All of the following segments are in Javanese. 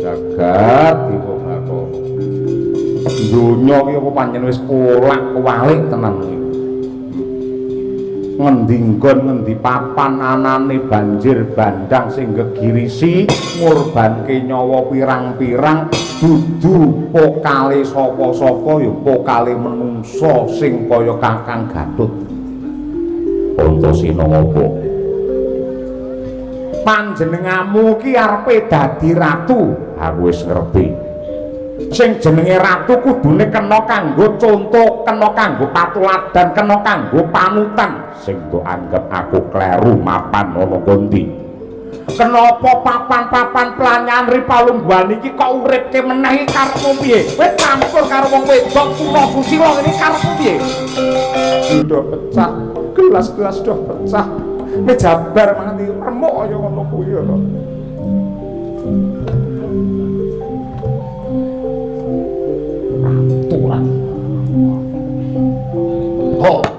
jagat iku bakal dunya iki apa pancen wis kolak-walik tenan iki ngendi nggon ngendi papan anane banjir bandang sing gegirisi ngorbanke nyawa pirang-pirang dudu pokale sapa-sapa ya pokale menungsa sing kaya Kakang Gatut Antasena apa panjenenganmu ki arepe dadi ratu aku wis ngerti sing jenenge ratu kudune kena kanggo conto kena kanggo patuladan kena kanggo panutan sing mbok anggap aku kleru mapan ana kondi kenapa papan-papan pelanyan Ripalungguan iki kok uripke meneh karepmu piye wis campur karo wong wedok kula susila ngene karepmu piye sudah pecah gelas-gelas sudah pecah mejabar nganti remuk kaya ngono kuwi ya Tuhan ho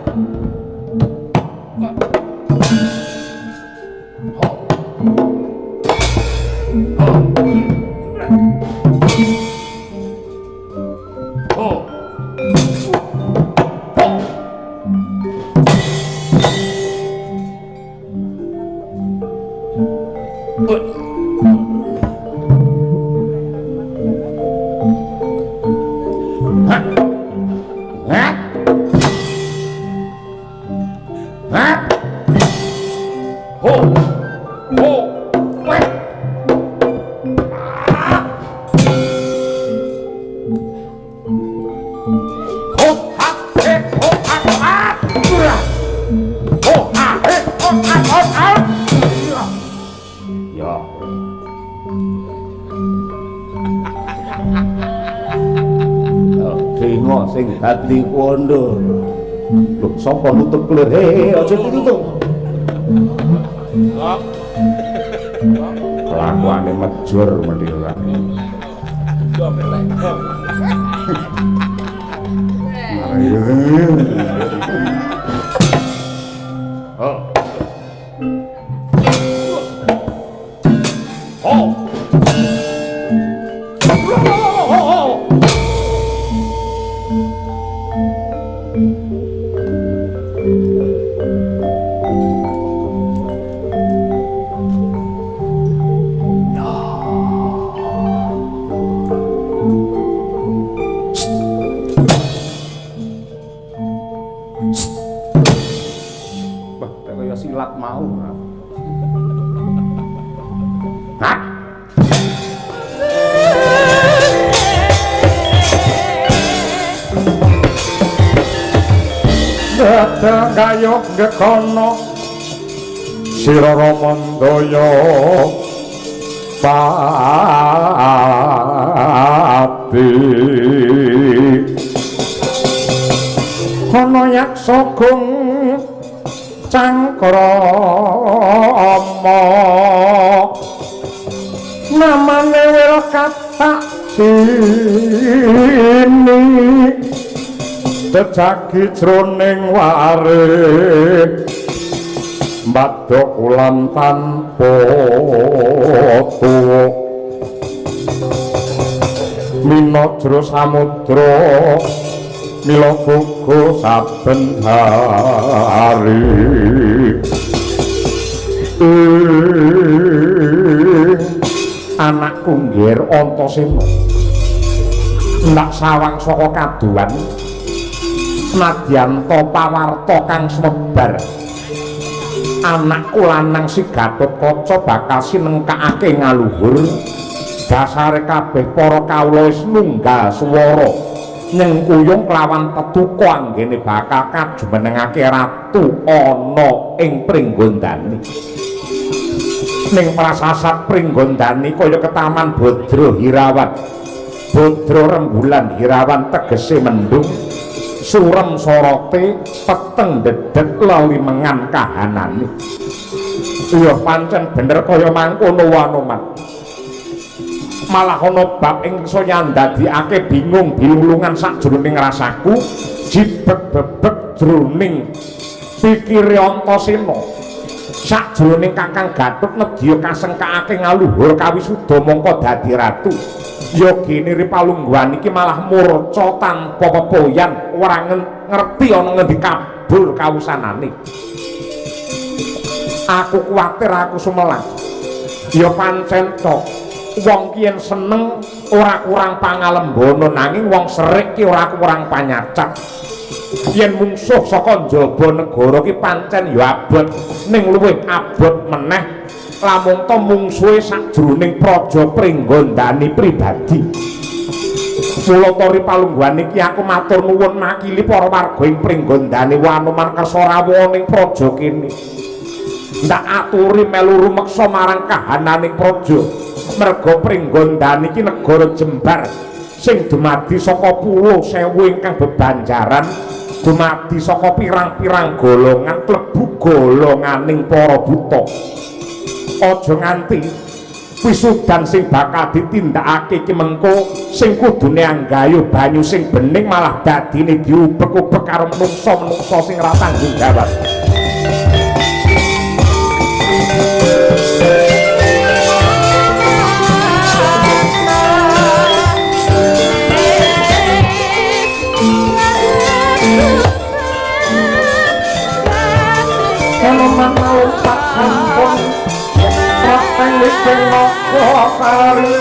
hati kondo lho sapa nutup kelir aja ditutup kelakuane mejur mendira kayok gekono sira Ramandaya pati ana yaksa gung cangkrama namane Wirakatak sini Tejagi jroning warit mbadok ulam tanpa tuwuk minajra samudra mila gugu saben hari anakku nggir Antasena ndak sawang saka kaduan nadyan to pawarta kang sumebar anakku lanang si Gatotkaca bakal sinengkakake ngaluhur dasare kabeh para kawula wis nunggal swara nyengkuyung kelawan tetuka anggene bakal kajumenengake ratu ana ing Pringgondani ning prasasat Pringgondani kaya ketaman Badra Hirawan Badra rembulan Hirawan tegese mendung surem sorote peteng dedet lalimengan kahanane iya pancen bener kaya mangkono wanoman malah ana bab ing saya ndadekake bingung bilulungan sakjroning rasaku jibeg-bebeg jroning pikire Antasena Sajroning Kakang Gatut nedya kasengkaake ngaluhur kawisuda mongko dadi ratu. Yogine Ripalungguhan iki malah murca tanpa pepoyan, ora ngerti ana ngendi kabur kawusanane. Aku kuwatir aku sumelang. Ya pancen to, wong ki yen seneng ora kurang pangalembana nanging wong serik ki ora kurang panyacak. Yen mungsuh saka njaba negara ki pancen ya abot, ning luwih abot meneh lamun to mungsuhe sajroning praja Pringgondani pribadi. Mula to Ripalungguhan iki aku matur nuwun makili para warga ing Pringgondani Wanoman kersa rawuh ning praja kene. Ndak aturi melu rumeksa marang kahananing praja. Merga Pringgondani iki negara jembar sing dumadi saka pulo sewu ingkang bebanjaran, dumadi saka pirang-pirang golongan klebu golonganing para buta. Aja nganti wisudan sing bakal ditindakake iki mengko sing kudune anggayuh banyu sing bening malah dadine diubek-ubek karo menungsa-menungsa sing ora tanggung jawab. Mau tak sampun rateng witeng napa kari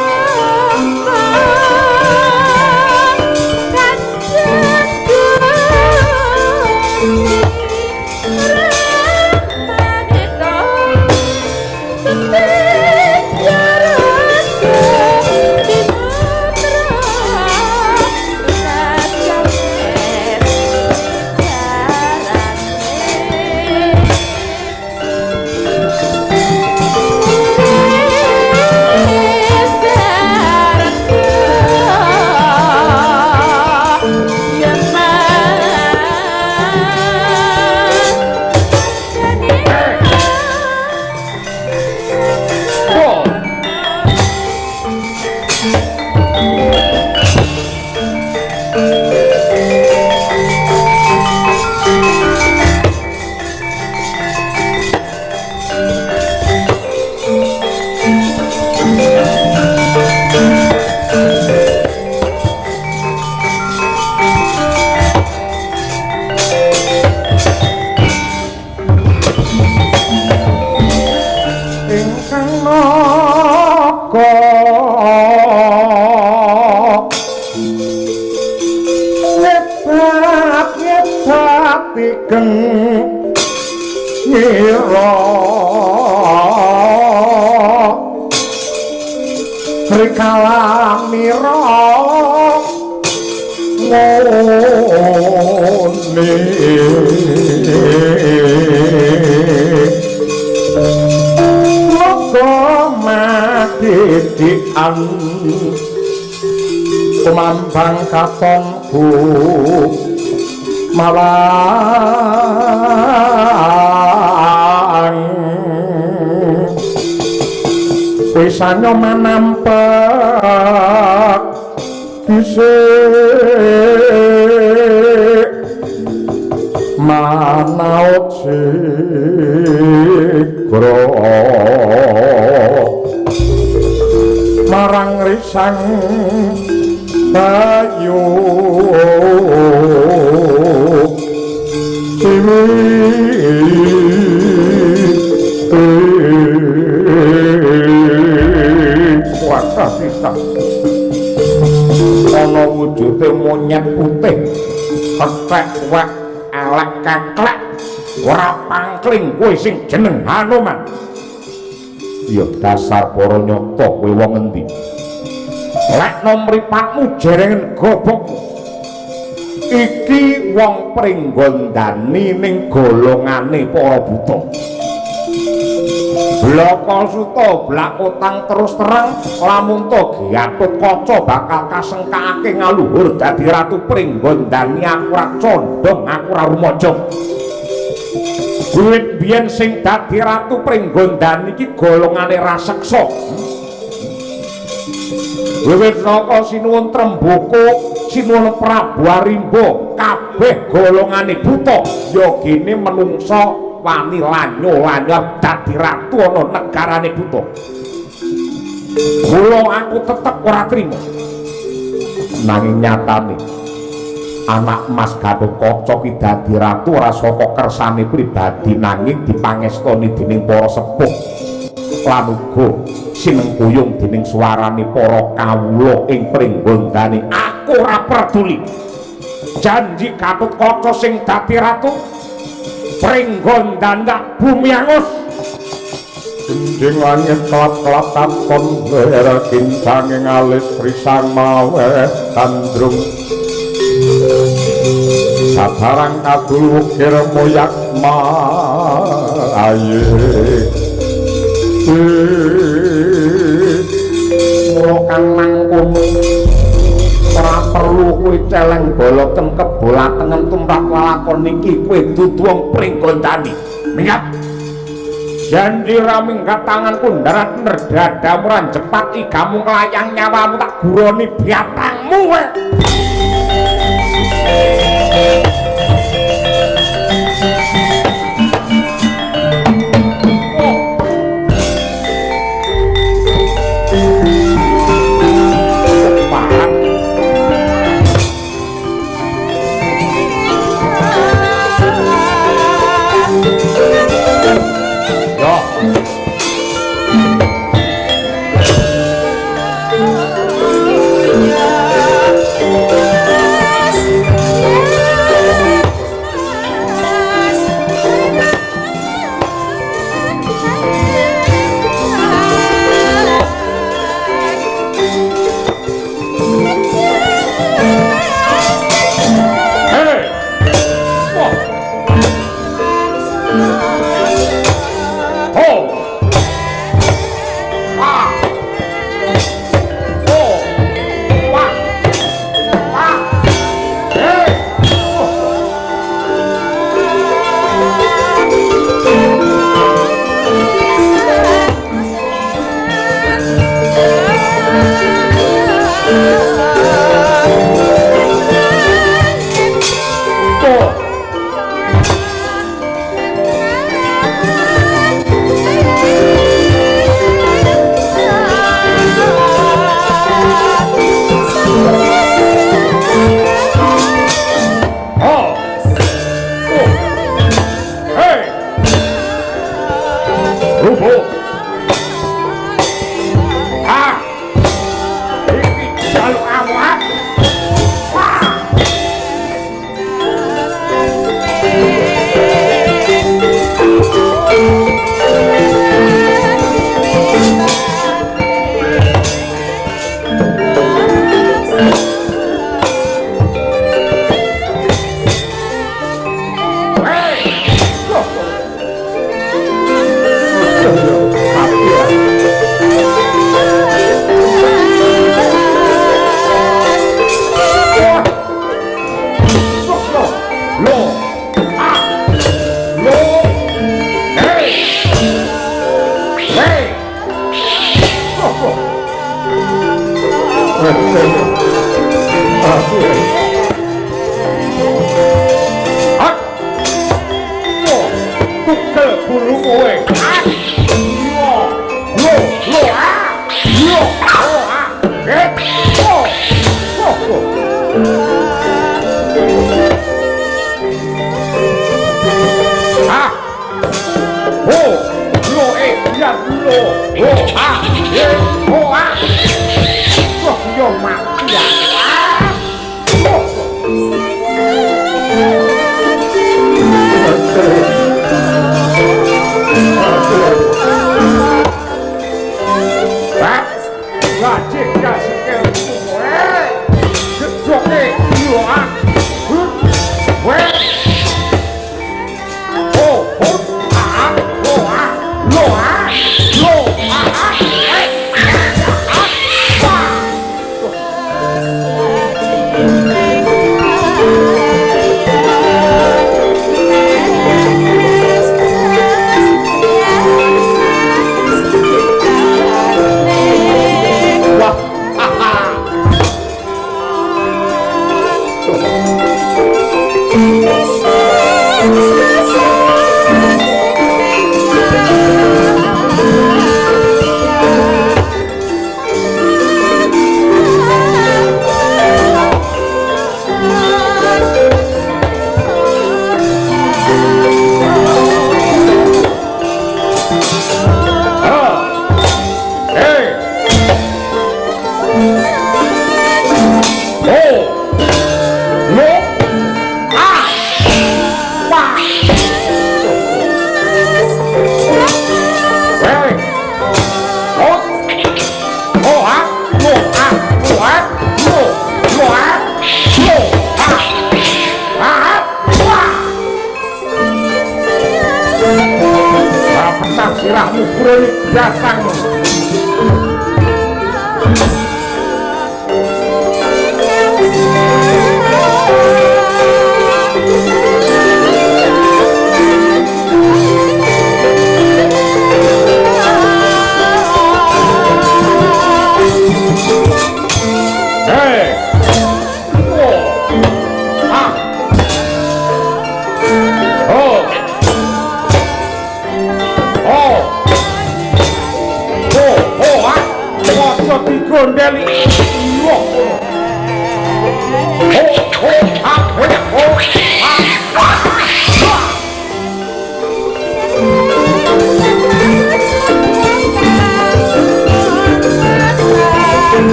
kumambang katonku malang wisanyo manampek dhisik manaut sigra marang risang bayu siwi kuasa sisa ana wujude monyet putih kethek wek elek keklek ora pangkling kowe sing jeneng Hanuman. Ya dasar para nyata kowe wong endi? Lek nomripatmu jerengen gobok. Iki wong Pringgondani ning golongane para buta. Blakasuta blakotang terus terang lamun to Gatotkaca bakal kasengkaake ngaluhur dadi ratu Pringgondani aku ora condong aku ora rumaja. Duit biyen sing dadi ratu Pringgondani iki golongane raseksa. Wiwit saka Sinuwun Tremboko, Sinuwun Prabu Arimba, kabeh golongane buta, yogine menungsa wani lanyo-lanyo dadi ratu ana negarane buta. Mula aku tetep ora trima. Nanging nyatane anak Mas Gatotkaca ki dadi ratu ora saka kersane pribadi nanging dipangestoni dening para sepuh lan uga sinengkuyung dening suarane para kawula ing pringgondane. Aku ora peduli. Janji Gatotkaca sing dadi ratu pringgondane bumi angus. Dinding langit kelap-kelap katon wer kincanging alis risang mawe tandrung sabarang kadul ukir moyak aye kang mangkun ora perlu kuwi celeng bala tengkep bola tengen tumrap lakon iki kowe dudu wong pringgondani mingat janji raminggat tanganku ndarat nerdadamu ran jepat igamu kelayang nyawamu tak guroni biatangmu gondeli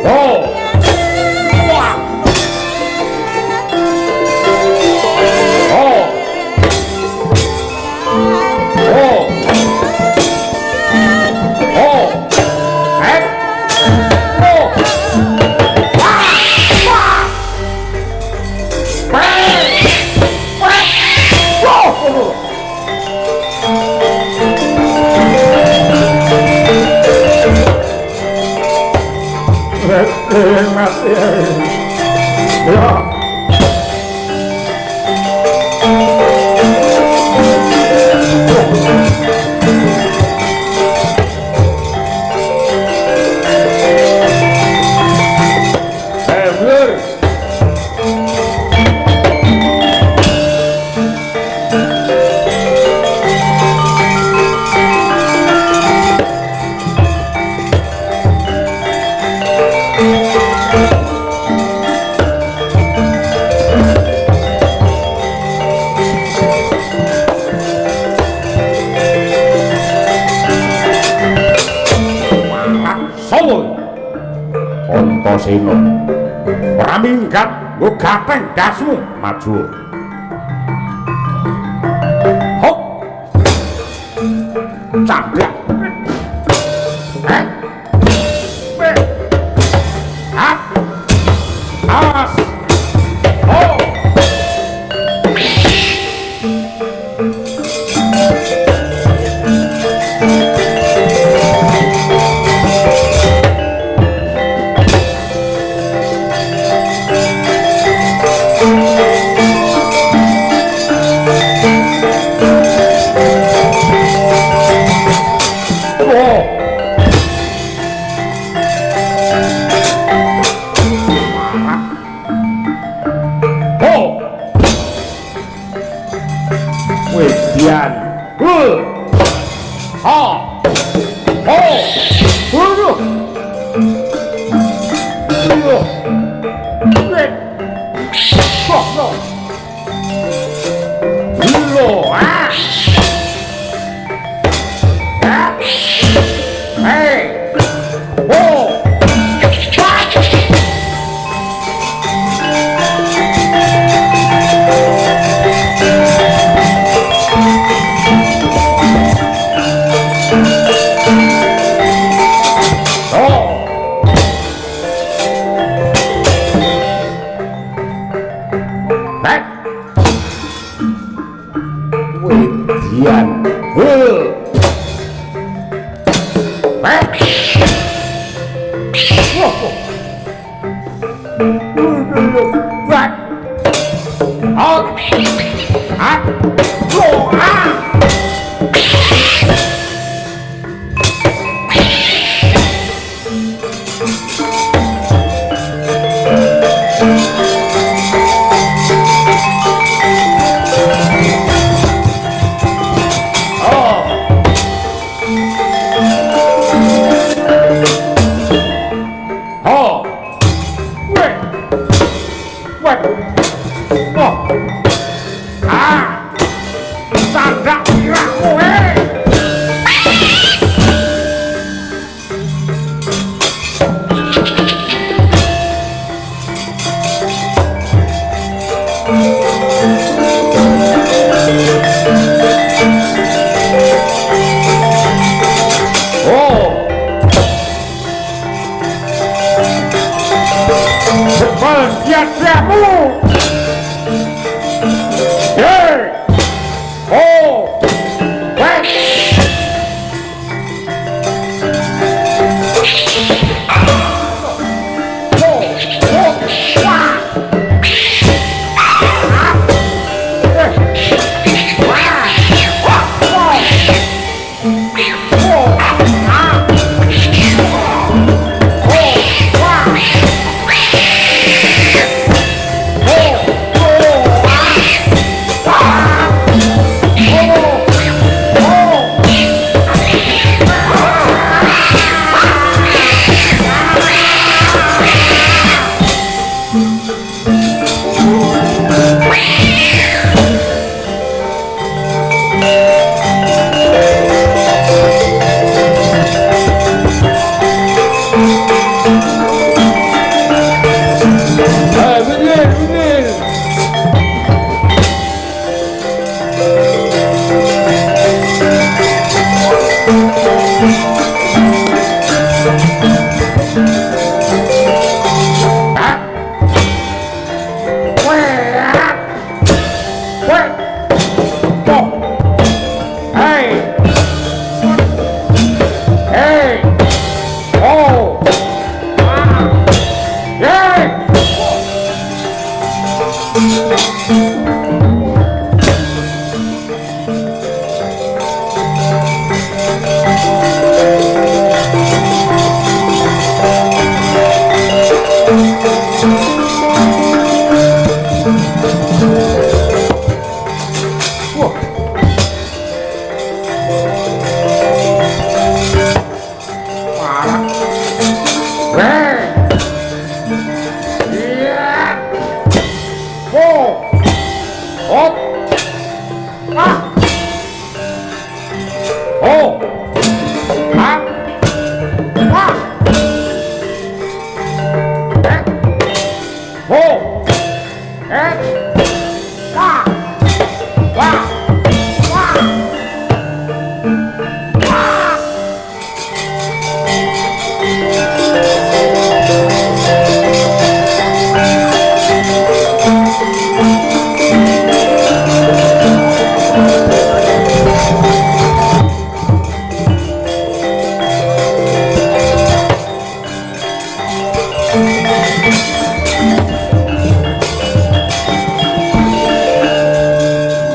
oh Antasena praminggat nggo gateng dasmu maju hop candhak awas oh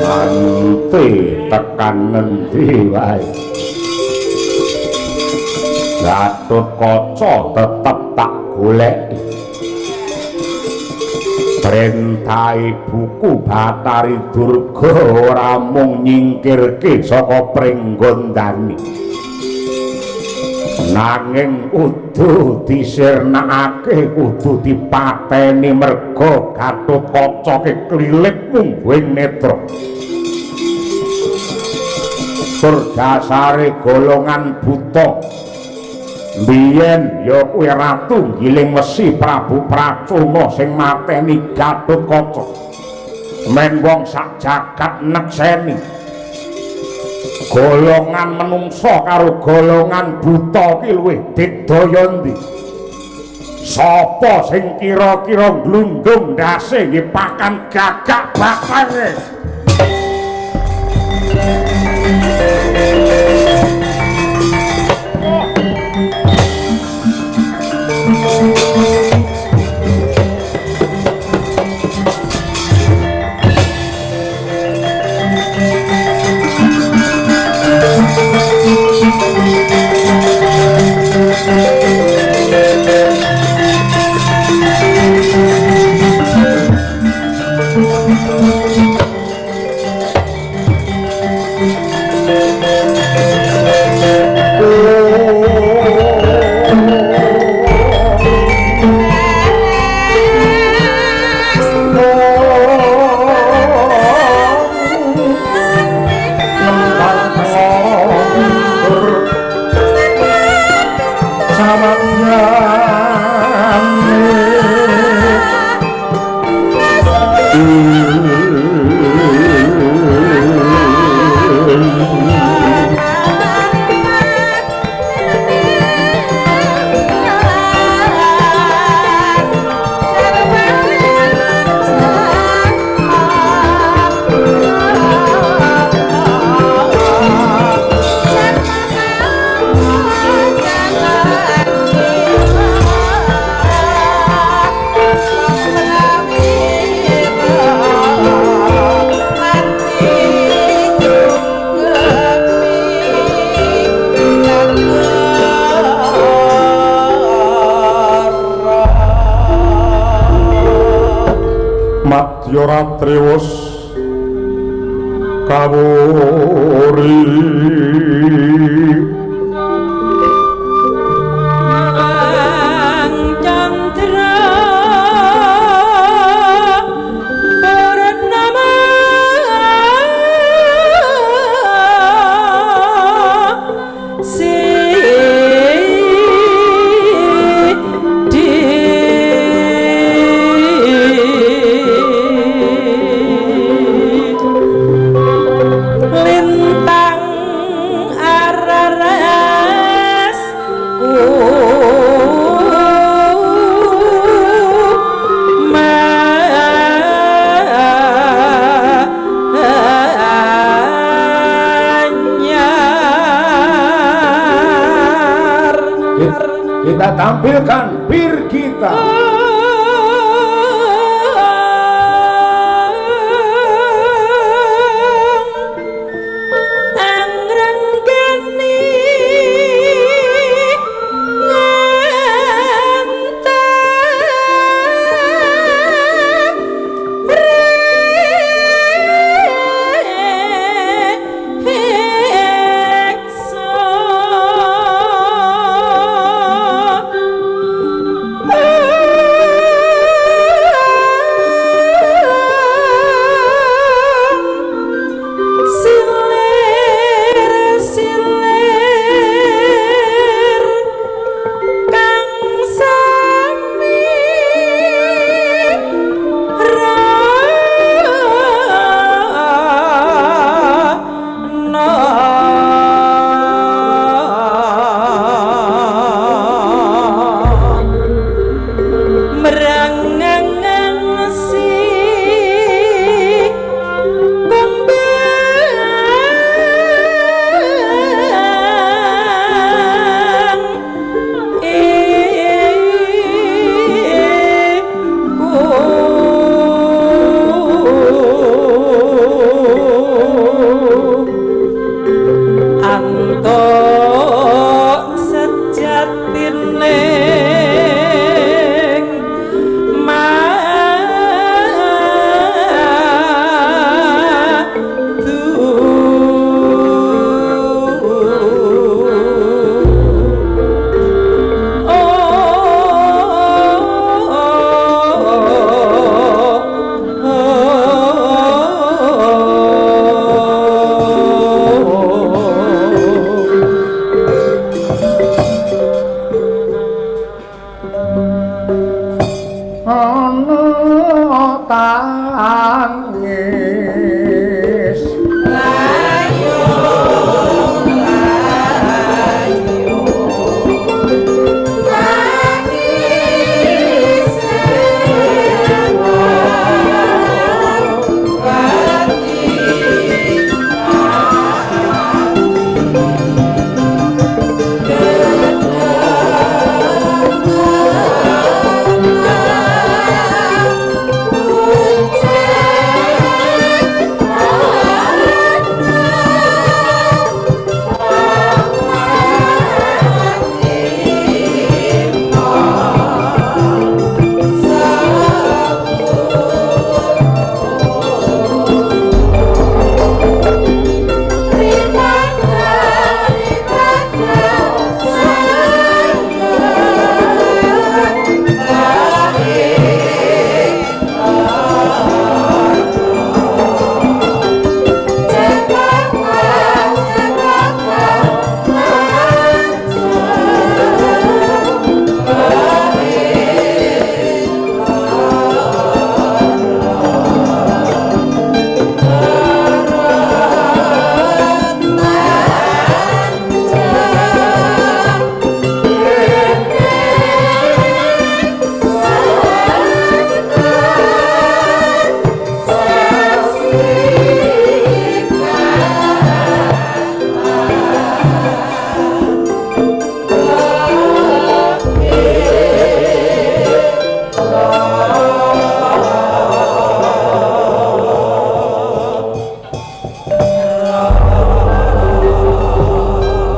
ante tekan ngendi wae Gatotkaca tetep tak golek perintahe buku Batari Durga ora mung nyingkirke saka pringgondani nanging kudu disirnakake kudu dipateni merga Gatotkaca klilik mungguing netra tur dasare golongan buta biyen ya kuwi ratu giling wesi Prabu Pracona sing mateni Gatotkaca men wong sak jagat nekseni golongan menungsa karo golongan buta ki luwih digdaya ndi sapa sing kira-kira glundung ndase nggih pakan gagak bakange Ratriwus kawuri kita tampilkan bir kita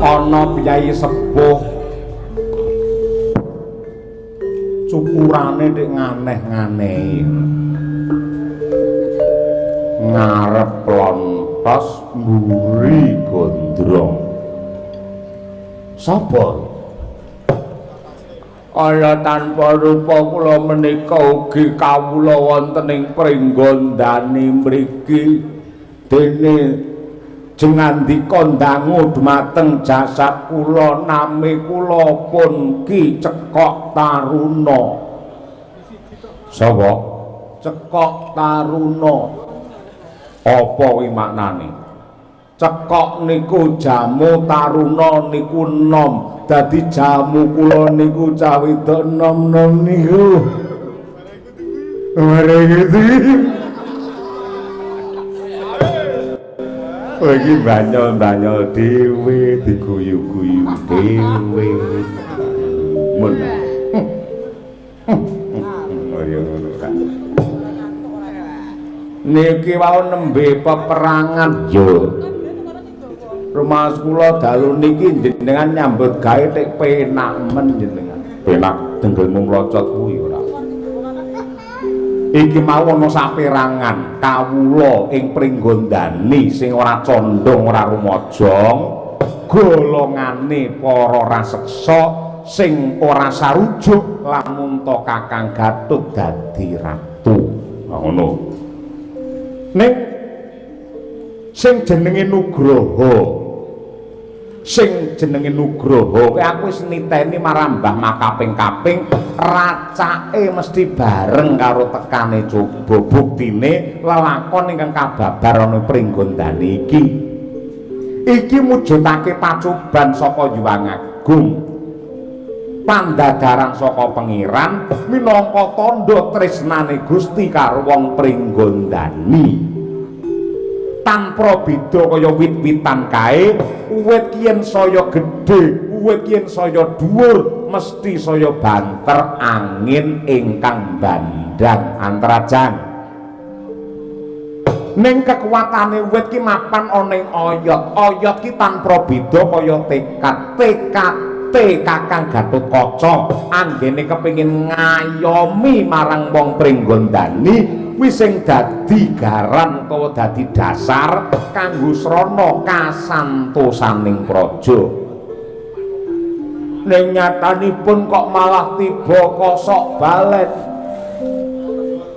ana piyai sepuh cukurane nek nganeh-nganehi ngarep lontos mburi gondrong sapa kaya tanpa rupa kula menika ugi kawula wonten ing pringgondani mriki dene jengandika ndangu dumateng jasad kula nami kula pun Ki Cekok Taruna. Sapa? Cekok Taruna. Apa kuwi maknane? Cekok niku jamu, taruna niku nom. Dadi jamu kula niku cah wedok nom-nom niku. Lagi banyol-banyol dhewe diguyu-guyu dhewe. Mun. Oh ya ngono kan. Niki wau nembe peperangan yo. Rumah kula dalu niki jenengan nyambut gawe tek penak men jenengan. Penak denggelmu mlocot kuwi ora. Iki mau ana saperangan kawula ing pringgondani sing ora condong ora rumajang golongane para raseksa sing ora sarujuk lamun to Kakang Gatut dadi ratu. Ngono. Ning sing jenenge Nugroho sing jenenge Nugroho kowe aku wis niteni marang Mbah makaping-kaping racake mesti bareng karo tekane coba buktine lelakon ingkang kababar ana pringgondani iki mujudake pacoban saka Hyang Agung pandadaran saka pengiran minangka tandha tresnane Gusti karo wong pringgondani tanpa beda kaya wit-witan kae uwit yen saya gedhe uwit yen saya dhuwur mesti saya banter angin ingkang bandang antrajan ning kekuatane wit ki mapan ana ing oyot ki tanpa beda kaya tekad Kakang Gatotkaca anggene kepengin ngayomi marang wong pringgondani wis sing dadi garan utawa dadi dasar kanggo srana kasantosaning praja. Ning nyatanipun kok malah tiba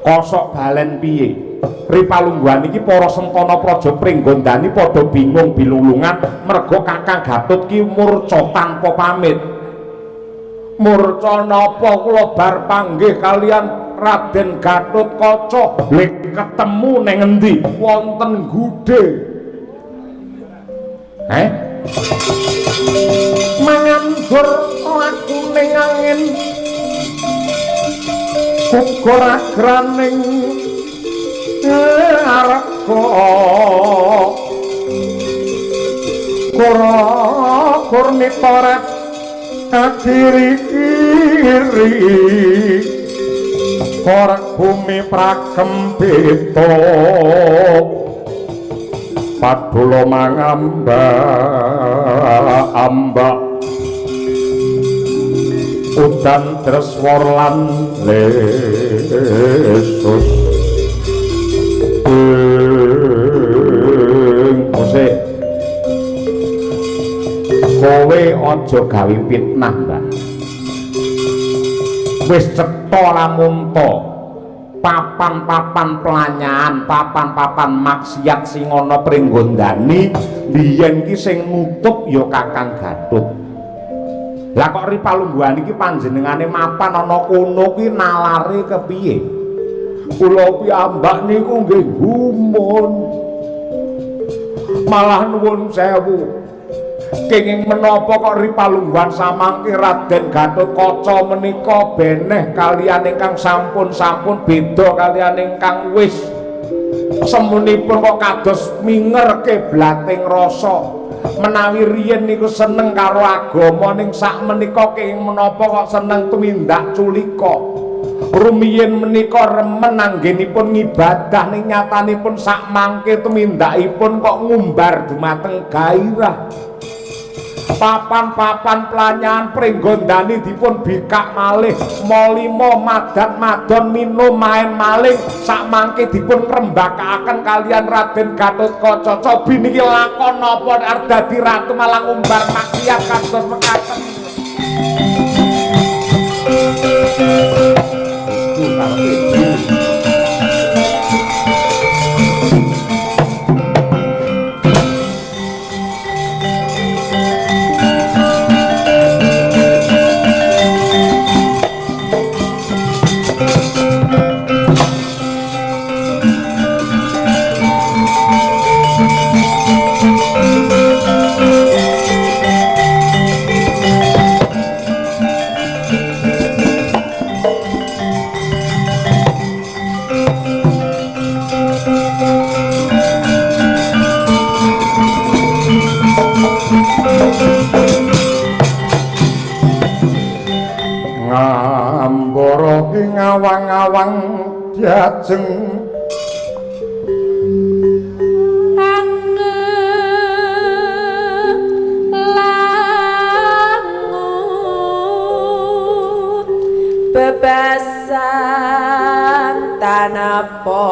kosok balen piye? Ripalungguhan iki para sentana praja pringgondani padha bingung bilulungan merga Kakang Gatut ki murca tanpa pamit. Murca napa kula bar panggih kalian Raden Gatotkaca lek ketemu ning endi wonten Gude. Mangan gur laku ning angin ukur agraning arko kurnipara kiri-kiri korak bumi prakempito padula mangamba udan treswar lan lesus musik kowe aja gawe fitnah Mbak wis cetha lamun to papan-papan pelanyahan papan-papan maksiat sing ana pringgondani biyen ki sing nutup ya Kakang Gatut. Lah kok Ripalungguhan iki panjenengane mapan ana kono ki nalare kepiye? Kula piyambak niku nggih gumun. Malah nuwun sewu. Kenging menapa kok Ripalungguhan samangke Raden Gatotkaca menika beneh kaliyan ingkang sampun-sampun beda kaliyan ingkang wis semunipun kok kados mingerke blating rasa menawi riyen niku seneng karo agama ning sak menika kenging menapa kok seneng tumindak culika rumiyin menika remen anggenipun ngibadah ning nyatanipun sak mangke tumindakipun kok ngumbar dumateng gairah. Papan-papan pelanyan pringgondani dipun bikak malih molimo madat madon minum main maling sak mangke dipun ngrembakakaken kalian Raden Gatotkaca. Cobi niki lakon napa arep dadi ratu malah ngumbar maksiat kados mekaten. Ngambara ing awang-awang diajeng bebasan tanapa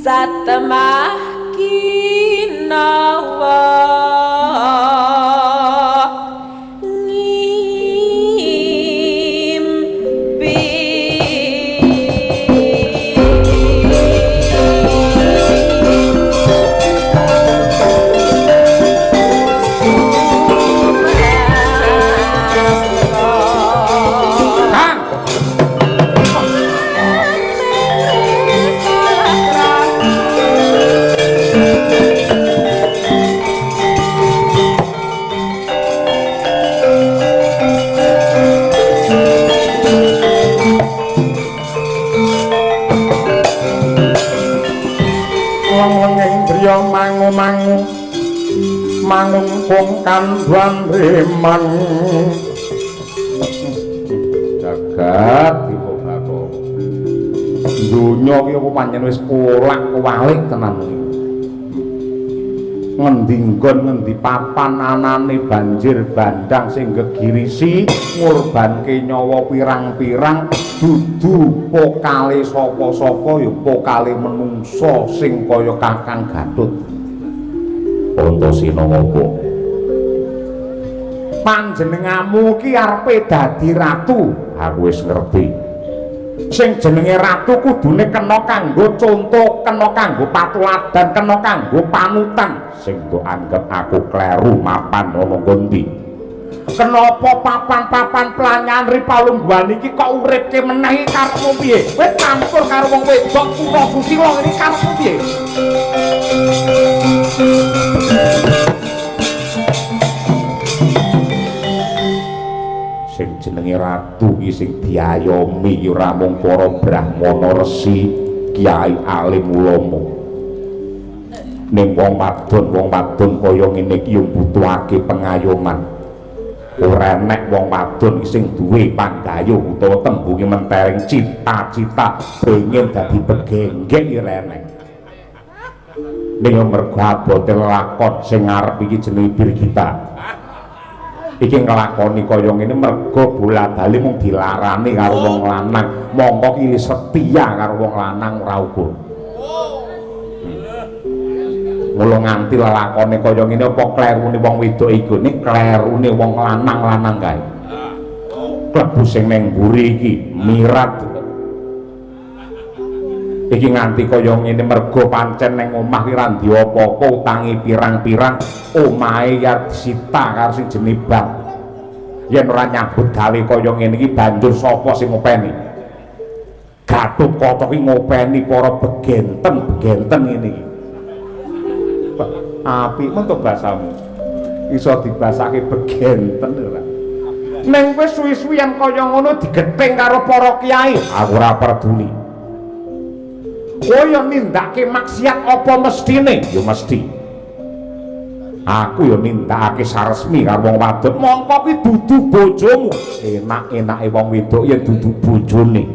satemah kinawa mangu mangungkung kandhuan reman jagat iku bako dunya iki apa pancen wis kolak-walik tenan ngendi nggon ngendi papan anane banjir bandang sing gegirisi ngorbanke nyawa pirang-pirang dudu pokale sapa-sapa ya pokale menungso sing kaya Kakang Gatut Antasena ngopo panjenenganmu ki arepe dadi ratu aku wis ngerti sing jenenge ratu kudune kena kanggo conto kena kanggo patuladan kena kanggo panutan sing mbok anggap aku kleru mapan ana ngendi kenapa papan-papan pelanyan Ripalungguhan iki kok uripke meneh karepmu piye kowe campur karo wong wedok kula Susila iki karepmu piye sing jenenge ratu iki sing diayomi ya ora mung para brahmana resi kiai alim ulama ning wong wadon kaya ngene iki yo butuhake pengayoman. Ora enek wong wadon sing duwe panggayuh utawa tembunge mentering cita-cita pengen dadi begenggek ora enek. Ning mergo abote lakon sing arep iki jenenge Birgita. Iki nglakoni kaya ngene mergo bola-bali mung dilarani karo wong lanang, mongko iki setia karo wong lanang ora ukur. Mula nganti lelakone kaya ngene apa klerune wong wedok iku nek klerune wong lanang-lanang kae. Klebu sing ning mburi iki mirat. Iki nganti kaya ngene mergo pancen ning omah ki ra ndi apa-apa utangi pirang-pirang omahe ya disita karo sing jenenge bank. Yen ora nyambut gawe kaya ngene iki banjur sapa sing ngopeni? Gathotkaca ki ngopeni para begenten ngene iki. Apik men to basamu. Iso dibasake begenten ora. Ning wis suwi-suwian kaya ngono digething karo para kiai, aku ora peduli. Kowe nindakake maksiat apa mestine? Ya mesti. Aku ya nindakake saresmi karo wong wadon, mongko kuwi dudu bojomu. Enak-enake wong wedok ya dudu bojone.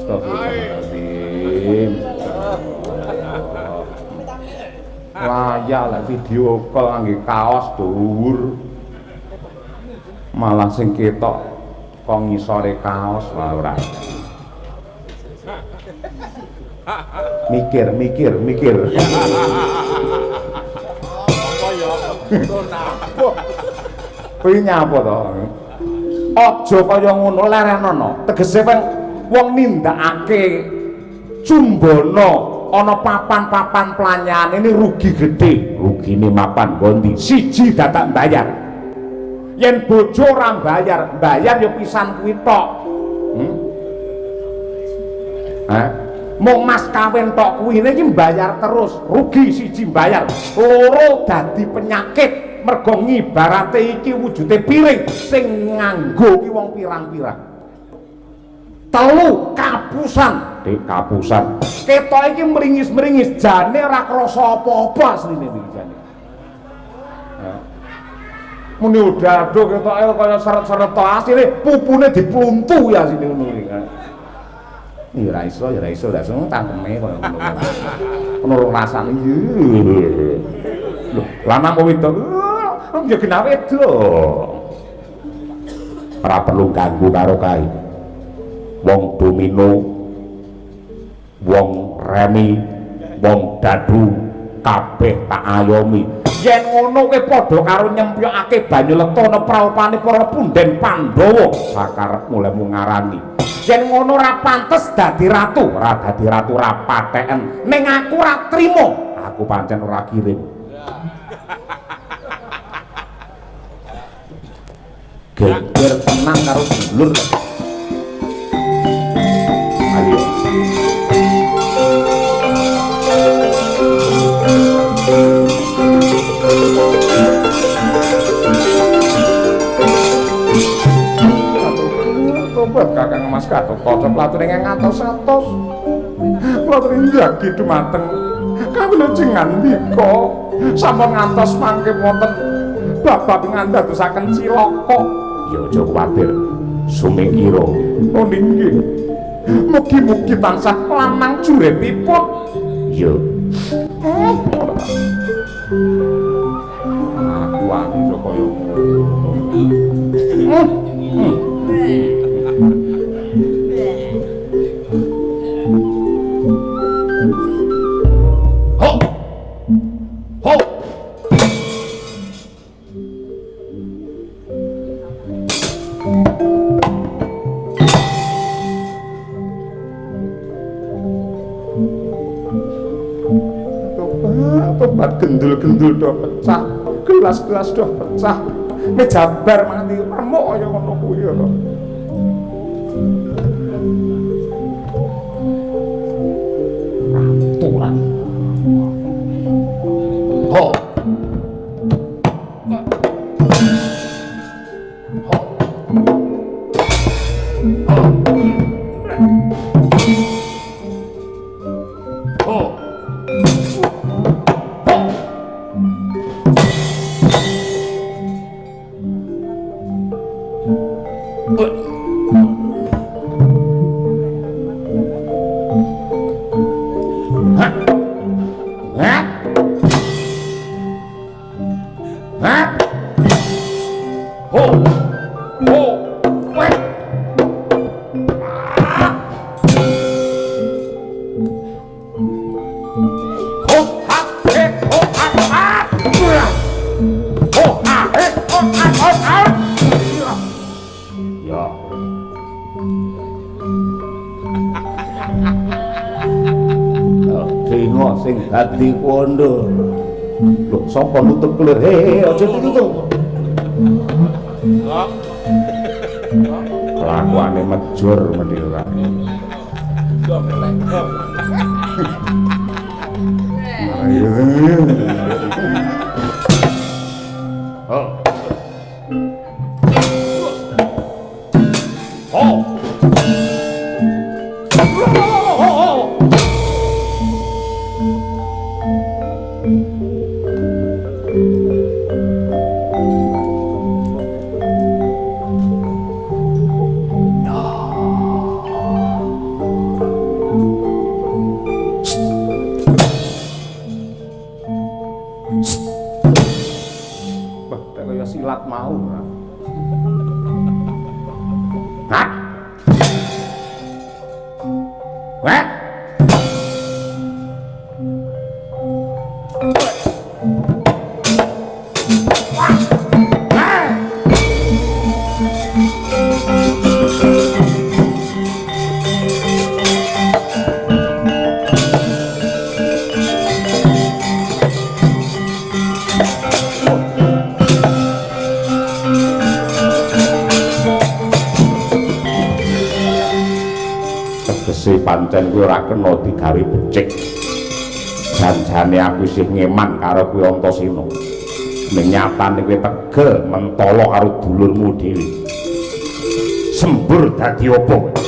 Astagfirullahaladzim. Wayah lah video call ngangge kaos dhuwur. Malah sing ketok kok ngisore kaos ora. Mikir. Kuwi nyapa to? Aja kaya ngono lerenono. Tegese wong nindakake cumbana ana papan-papan pelanyan ini rugi gede. Rugine mapan gondi siji dadak bayar. Yen bojo ora bayar yo pisan kuwi tok. Mung mas kawin tok kuwi iki mbayar terus, rugi siji bayar. Loro dadi penyakit mergo ngibarate iki wujude piring sing nganggo ki wong pirang-pirang. Telu kapusan, kapusan. Ketok iki meringis-meringis, jane ora krasa apa-apa asline iki jane. Muni udah ado ketoke kaya seret-seret to asline pupune dipluntu ya asline ngono iki. Ya ora iso langsung tangkeme kaya ngono. Ono rasane. Lho, lanang kok wedok. Ya genah wedok. Ora perlu ganggu karo kae. Wong domino, wong remi, wong dadu kabeh tak ayomi. Yen ngono kowe padha karo nyempyokake banyu letana praupane para punden Pandhawa sakarep mulemu ngarani. Yen ngono ora pantes dadi ratu, ora pateken. Ning aku ora trima, aku pancen ora kirim. Geger tenang karo dulur. Ayo. Tobat Kakang Mas Gathotkaca plature ngantos-antos. Plature njagi dumateng kawilujengan ndika sampun ngantos mangke wonten babab ngandhasaken cilaka. Ya aja kuwatir, sumekira. Oh nggih. Mugi-mugi tansah lanang juretipun. Ya. Aku ati kaya tobat gendul-gendul do pecah, gelas-gelas do pecah, meja bar nganti remuk kaya ngono kuwi ya. Aturan. Ho. Ho. Sing dadi kondo lho sapa nutup kelir aja ditutup kelakuane mejur mendira silat mau hah? Wah? Pancen kuwi ora kena digawe becik. Janjane aku isih ngeman karo kuwi Antasena. Ning nyatane kuwi tegel mentala karo dulurmu dhewe. Sembur dadi apa?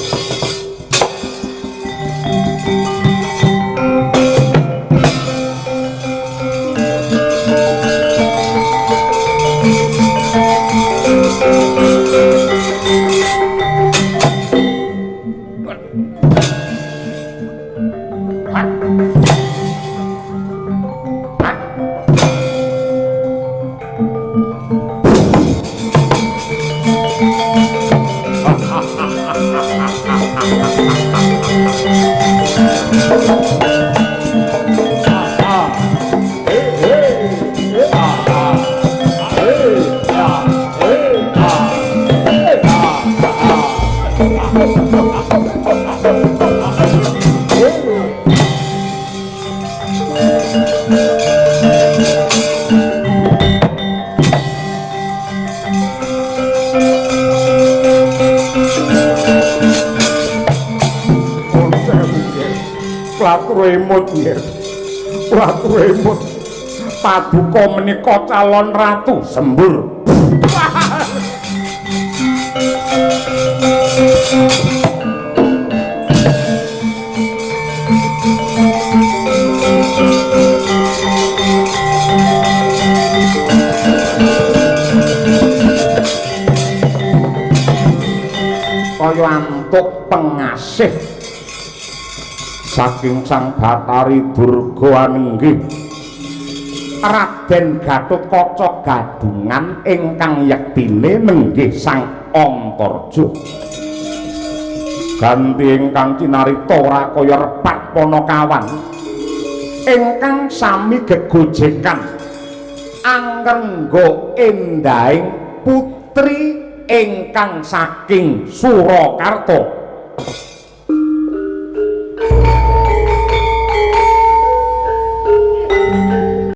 Ratu Emut paduka menika calon ratu Sembur. Kaya antuk pengasih saking Sang Batari Durga inggih Raden Gatotkaca gadungan ingkang yektine nenggih Sang Antarja. Ganti ingkang cinarita ora kaya repat Panakawan ingkang sami gegojekan angrengga endahing putri ingkang saking Surakarta.